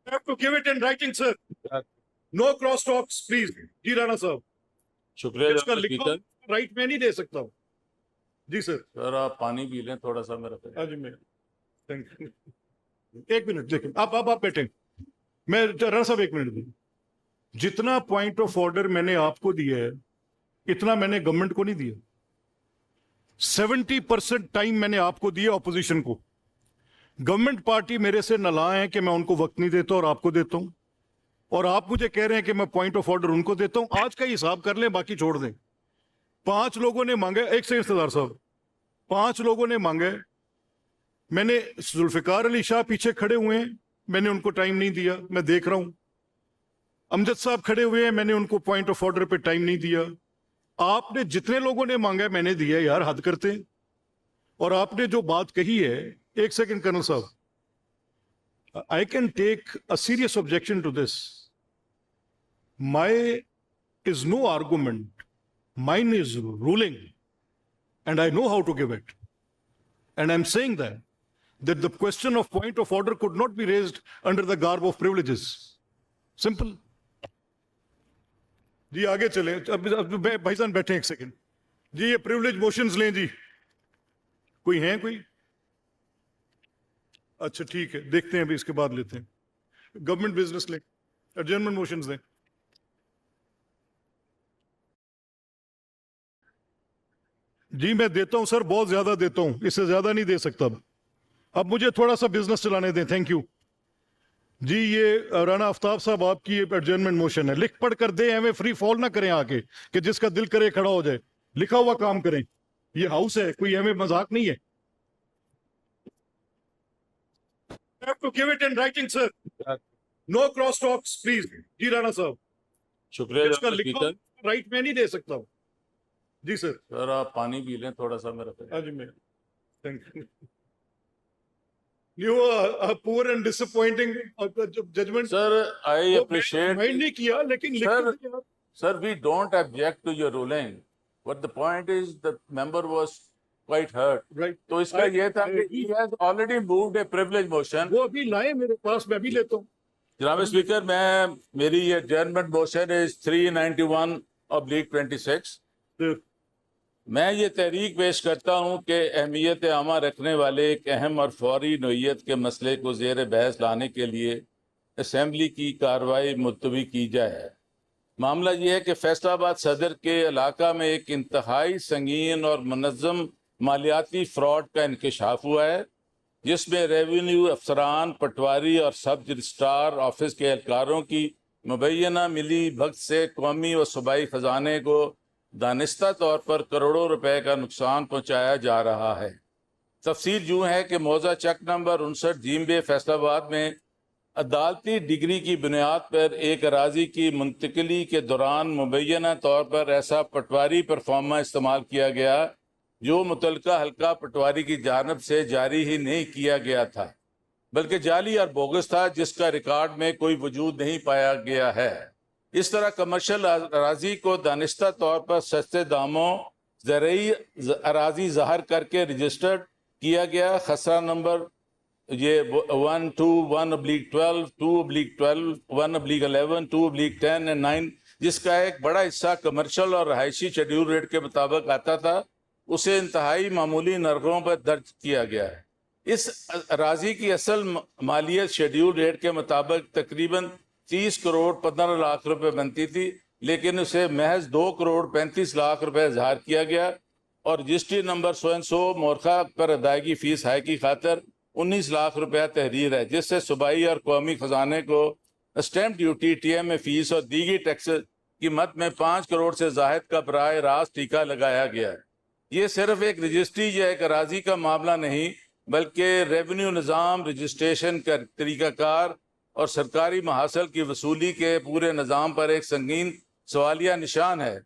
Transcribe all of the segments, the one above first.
I have to give it in writing, sir. No cross talks, please. जी राणा साहब, शुक्रिया जिसका जनाब लिखा स्पीकर। राइट में नहीं दे सकता हूँ। जी सर। सर आप पानी पी लें थोड़ा सा मेरा पे। हाँ जी, मैं थैंक यू। एक मिनट देखिए, आप बैठे। मैं राणा साहब एक मिनट दीजिए। जितना पॉइंट ऑफ ऑर्डर मैंने आपको दिया है इतना मैंने गवर्नमेंट को नहीं दिया। 70% टाइम मैंने आपको दिया ऑपोजिशन को। गवर्नमेंट पार्टी मेरे से नालायक है कि मैं उनको वक्त नहीं देता और आपको देता हूं, और आप मुझे कह रहे हैं कि मैं पॉइंट ऑफ ऑर्डर उनको देता हूं। आज का ही हिसाब कर लें, बाकी छोड़ दें। 5 लोगों ने मांगे, एक सेकंड सरदार साहब, 5 लोगों ने मांगे। मैंने, जुल्फिकार अली शाह पीछे खड़े हुए हैं, मैंने उनको टाइम नहीं दिया, मैं देख रहा हूं। अमजद साहब खड़े हुए हैं, मैंने उनको पॉइंट ऑफ ऑर्डर पे टाइम नहीं दिया। आपने जितने लोगों ने मांगा मैंने दिया। यार हद करते हैं। और आपने जो बात कही है, एक सेकंड कर्नल साहब, I can take a serious objection to this. My is no argument. Mine is ruling. And I know how to give it. And I'm saying that the question of point of order could not be raised under the garb of privileges. Simple. जी आगे चलें। अब भाईजान बैठे एक second. जी ये privilege motions लें जी। कोई हैं कोई? अच्छा ठीक है, देखते हैं अभी, इसके बाद लेते हैं। गवर्नमेंट बिजनेस लें, एडजर्नमेंट मोशंस लें। जी मैं देता हूं सर, बहुत ज्यादा देता हूं, इससे ज्यादा नहीं दे सकता। अब मुझे थोड़ा सा बिजनेस चलाने दें। थैंक यू जी। ये राणा आफ्ताब साहब आपकी एडजर्नमेंट मोशन है, लिख पढ़ कर दे, हमें फ्री फॉल ना करें आके कि जिसका दिल करे खड़ा हो जाए। लिखा हुआ काम करें। ये हाउस है, कोई हमें मजाक नहीं है। I have to give it in writing, sir. No cross talks, please. जी राणा साहब, शुक्रिया जिसका जनाब लिखा स्पीकर। राइट में नहीं दे सकता हूँ। जी सर। सर आप पानी पी लें थोड़ा सा मेरा पे। हाँ जी, मैं thank you. You a poor and disappointing judgment. Sir I वो अप्रिशिएट माइंड नहीं किया, लेकिन लिख के सर दिया आप। Sir we don't object to your ruling, but the point is the member was quite hurt. Right. तो इसका ये था कि he has already moved a privilege motion. वो अभी लाए मेरे पास, मैं भी लेता हूँ। जनाब स्पीकर, मैं मेरी ये एडजर्नमेंट मोशन इज 391/26। मैं ये तहरीक पेश करता हूँ कि अहमियत आमा रखने वाले एक अहम और फौरी नोयत के मसले को ज़ेर बहस लाने के लिए असम्बली की कार्रवाई मुलतवी की जाए। मामला ये है कि फैसलाबाद सदर के इलाका में एक इंतहाई संगीन और मुनज़्ज़म मालियाती फ्रॉड का इंकशाफ हुआ है, जिसमें रेवेन्यू अफसरान, पटवारी और सब रजिस्ट्रार ऑफिस के एहलकारों की मुबैना मिली भगत से कौमी व सूबाई खजाने को दानिस्ता तौर पर करोड़ों रुपए का नुकसान पहुंचाया जा रहा है। तफसील यूँ है कि मौजा चक नंबर 59 जीमबे फैसलाबाद में अदालती डिग्री की बुनियाद पर एक अराजी की मुंतकली के दौरान मुबैना तौर पर ऐसा पटवारी परफॉर्मा इस्तेमाल किया गया जो मुतलका हल्का पटवारी की जानब से जारी ही नहीं किया गया था, बल्कि जाली और बोगस था, जिसका रिकॉर्ड में कोई वजूद नहीं पाया गया है। इस तरह कमर्शल अराजी को दानिस्ता तौर पर सस्ते दामों ज़रई अराजी ज़ाहिर करके रजिस्टर्ड किया गया। खसरा नंबर ये 1/2/1/12, 2/12, 1/11, 2/10 और 9, जिसका एक बड़ा हिस्सा कमर्शल और रहायशी शेड्यूल रेट के मुताबिक आता था, उसे इंतहाई मामूली नरगों पर दर्ज किया गया है। इस अराजी की असल मालियत शेड्यूल रेट के मुताबिक तकरीबन 30 करोड़ 15 लाख रुपए बनती थी, लेकिन उसे महज 2 करोड़ 35 लाख रुपए ज़ाहिर किया गया और रजिस्ट्री नंबर 100 मोरखा पर अदायगी फीस हाई की खातर 19 लाख रुपया तहरीर है, जिससे सूबाई और कौमी खजाने को स्टैम्प ड्यूटी, TMA फीस और दीगी टैक्स की मद में 5 करोड़ से जायद का बराह रास्त टीका लगाया गया है। ये सिर्फ एक रजिस्ट्री या एक अराजी का मामला नहीं, बल्कि रेवेन्यू निज़ाम, रजिस्ट्रेशन का तरीक़ाकार और सरकारी महासल की वसूली के पूरे निज़ाम पर एक संगीन सवालिया निशान है।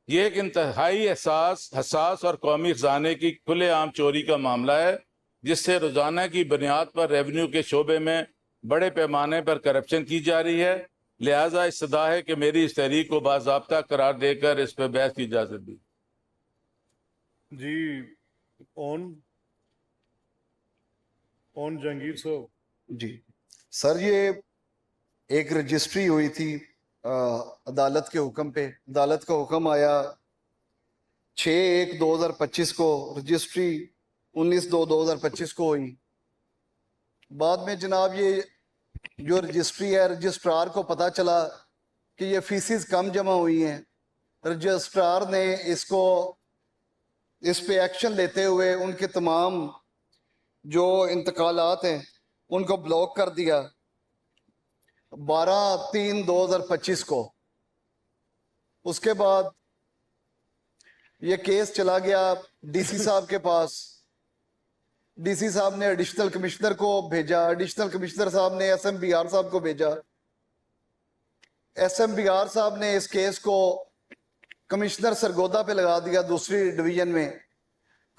ये एक इंतहाई हसास और कौमी खजाने की खुलेआम चोरी का मामला है, जिससे रोजाना की बुनियाद पर रेवेन्यू के शोबे में बड़े पैमाने पर करप्शन की जा रही है। लिहाजा इस्तदा है कि मेरी इस तहरीक को बाज़ाब्ता करार देकर इस पर बहस की इजाज़त दी जी। ऑन जहांगीर साहब। जी सर, ये एक रजिस्ट्री हुई थी अदालत के हुक्म पे। अदालत का हुक्म आया 6/1/2025 को, रजिस्ट्री 19/2/2025 को हुई। बाद में जनाब ये जो रजिस्ट्री है, रजिस्ट्रार को पता चला कि ये फीसिस कम जमा हुई हैं। रजिस्ट्रार ने इस पे एक्शन लेते हुए उनके तमाम जो इंतकालात हैं उनको ब्लॉक कर दिया 12/3/2025 को। उसके बाद ये केस चला गया डीसी साहब के पास। डीसी साहब ने एडिशनल कमिश्नर को भेजा, एडिशनल कमिश्नर साहब ने एसएमबीआर साहब को भेजा। एसएमबीआर साहब ने इस केस को कमिश्नर सरगोदा पे लगा दिया, दूसरी डिवीजन में।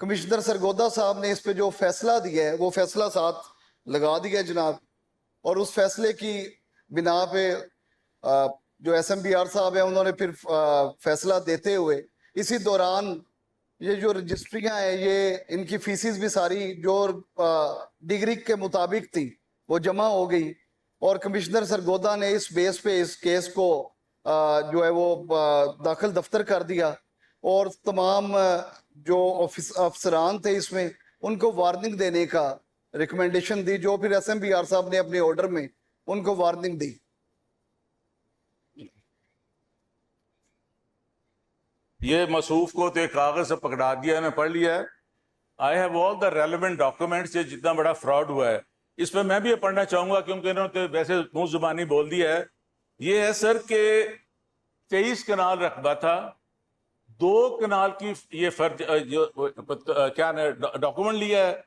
कमिश्नर सरगोदा साहब ने इस पे जो फैसला दिया है वो फैसला साथ लगा दिया जनाब। और उस फैसले की बिना पे जो एसएमबीआर साहब है उन्होंने फिर फैसला देते हुए इसी दौरान ये जो रजिस्ट्रियां हैं ये इनकी फीसिस भी सारी जो डिग्री के मुताबिक थी वो जमा हो गई। और कमिश्नर सरगोदा ने इस बेस पे इस केस को जो है वो दाखिल दफ्तर कर दिया। और तमाम जो अफसरान थे इसमें उनको वार्निंग देने का रिकमेंडेशन दी, जो फिर एसएमबीआर साहब ने अपने ऑर्डर में उनको वार्निंग दी। ये मसूफ को तो एक कागज से पकड़ा दिया, मैं पढ़ लिया है। आई have all the relevant documents. ये जितना बड़ा फ्रॉड हुआ है इस पर मैं भी ये पढ़ना चाहूंगा क्योंकि इन्होंने तो वैसे मुंह जुबानी बोल दिया है। ये है सर के 23 कनाल रकबा था, 2 कनाल की ये फर्ज क्या डॉक्यूमेंट लिया है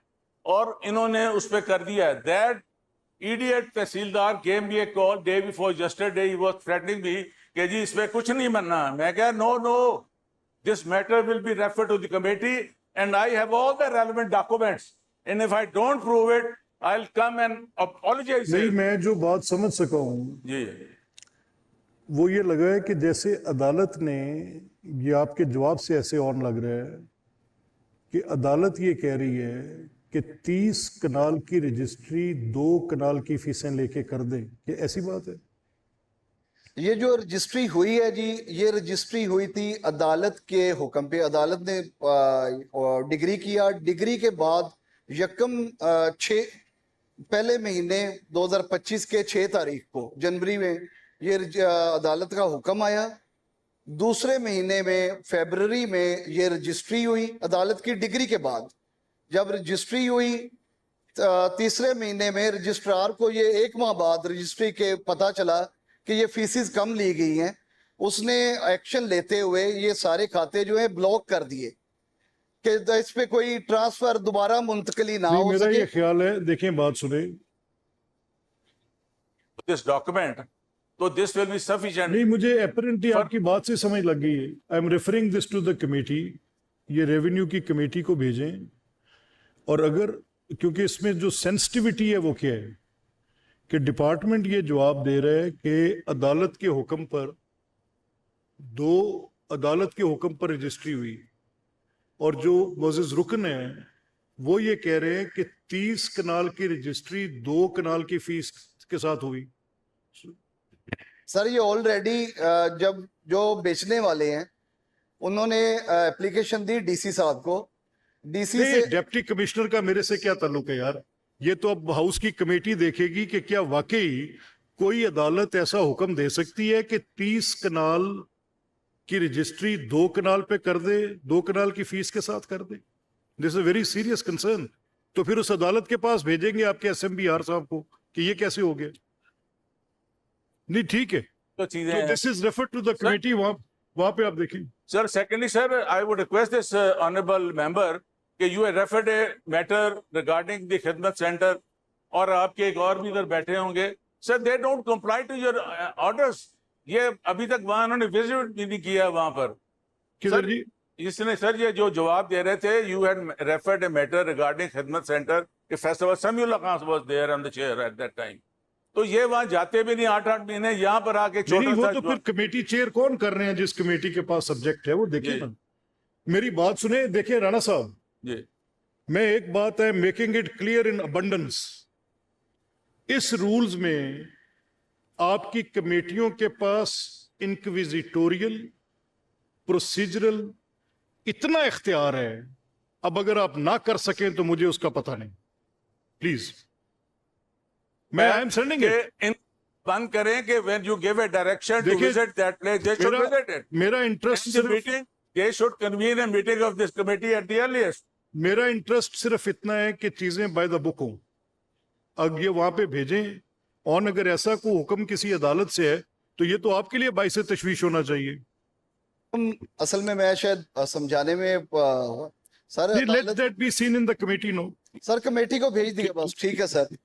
और इन्होंने उस पर कर दिया है। That idiot tehsildar gave me a call day before yesterday, he was threatening me कि जी इस पे कुछ नहीं बनना। मैं कहा no no, this matter will be refer to the committee and I have all the relevant documents and if I don't prove it I will come and apologise. नहीं, मैं जो बात समझ सका हूँ जी वो ये लगा है कि जैसे अदालत ने, ये आपके जवाब से ऐसे और लग रहा है कि अदालत ये कह रही है कि 30 कनाल की रजिस्ट्री 2 कनाल की फीसें लेके कर दे। ये ऐसी बात है? ये जो रजिस्ट्री हुई है जी, ये रजिस्ट्री हुई थी अदालत के हुक्म पे। अदालत ने डिग्री किया। डिग्री के बाद यकम 6 पहले महीने 2025 के 6 तारीख को जनवरी में ये अदालत का हुक्म आया। दूसरे महीने में फरवरी में ये रजिस्ट्री हुई अदालत की डिग्री के बाद। जब रजिस्ट्री हुई तीसरे महीने में रजिस्ट्रार को ये 1 माह बाद रजिस्ट्री के पता चला कि ये फीसिस कम ली गई हैं। उसने एक्शन लेते हुए ये सारे खाते जो है ब्लॉक कर दिए कि इस पे कोई ट्रांसफर दोबारा मुंतकली ना हो मेरा सके। ये ख्याल है, देखें बात सुने, दिस डॉक्यूमेंट तो दिस विल बी सफिशिएंट। नहीं, मुझे अपरेंटली आपकी बात से समझ लग गई है। I am referring this to the committee. ये रेवेन्यू की कमेटी को भेजें। और अगर, क्योंकि इसमें जो सेंसिटिविटी है वो क्या है कि डिपार्टमेंट ये जवाब दे रहा है कि अदालत के हुक्म पर 2 अदालत के हुक्म पर रजिस्ट्री हुई और जो मोअज़्ज़िज़ रुकन है वो ये कह रहे हैं कि 30 कनाल की रजिस्ट्री 2 कनाल की फीस के साथ हुई। सर ये ऑलरेडी जब जो बेचने वाले हैं उन्होंने एप्लीकेशन दी डीसी साहब को। डीसी से डिप्टी कमिश्नर का मेरे से क्या ताल्लुक है यार? ये तो अब हाउस की कमेटी देखेगी कि क्या वाकई कोई अदालत ऐसा हुक्म दे सकती है कि 30 कनाल की रजिस्ट्री 2 कनाल पे कर दे, 2 कनाल की फीस के साथ कर दे। This is very serious concern. तो फिर उस अदालत के पास भेजेंगे आपके एसएमबीआर साहब को कि ये कैसे हो गया। नहीं ठीक है, तो चीजें this is refer to the committee. वहां पे आप देखें sir. Secondly sir, I would request this honourable member कि you have referred a matter regarding the Khidmat centre और आपके एक और भी इधर बैठे होंगे sir, they don't comply to your orders. ये अभी तक वहां उन्होंने विजिट भी नहीं किया वहां पर। किधर जी? इसने सर ये जो जवाब दे रहे थे, you had referred a matter regarding खिदमत सेंटर, कि फैसला Samiullah Khan was there on the chair at that time. तो ये वहां जाते भी नहीं 8-8 महीने, यहाँ पर आके छोटा वो सा तो फिर कमेटी चेयर कौन कर रहे हैं? जिस कमेटी के पास सब्जेक्ट है वो देखिए ना। मेरी बात सुने, देखिए राणा साहब जी, मैं एक बात है, making it clear in abundance, इस रूल्स में आपकी कमेटियों के पास इंक्विजिटोरियल प्रोसीजरल इतना इख्तियार है, अब अगर आप ना कर सकें तो मुझे उसका पता नहीं। प्लीज, मैं आई एम सेंडिंग इट। इन बंद करें कि when you give a direction to देखिए, visit that place, they should visit it. मेरा इंटरेस्ट And the सिर्फ meeting, they should convene a meeting of this committee at the earliest. मेरा interest सिर्फ इतना है कि चीजें बाय द बुक हों। अब ये वहां पे भेजें, और अगर ऐसा कोई हुक्म किसी अदालत से है तो ये तो आपके लिए बाइस तशवीश होना चाहिए। असल में मैं शायद समझाने में sir let that be seen in the committee. No sir committee को भेज दिया बस, ठीक है सर।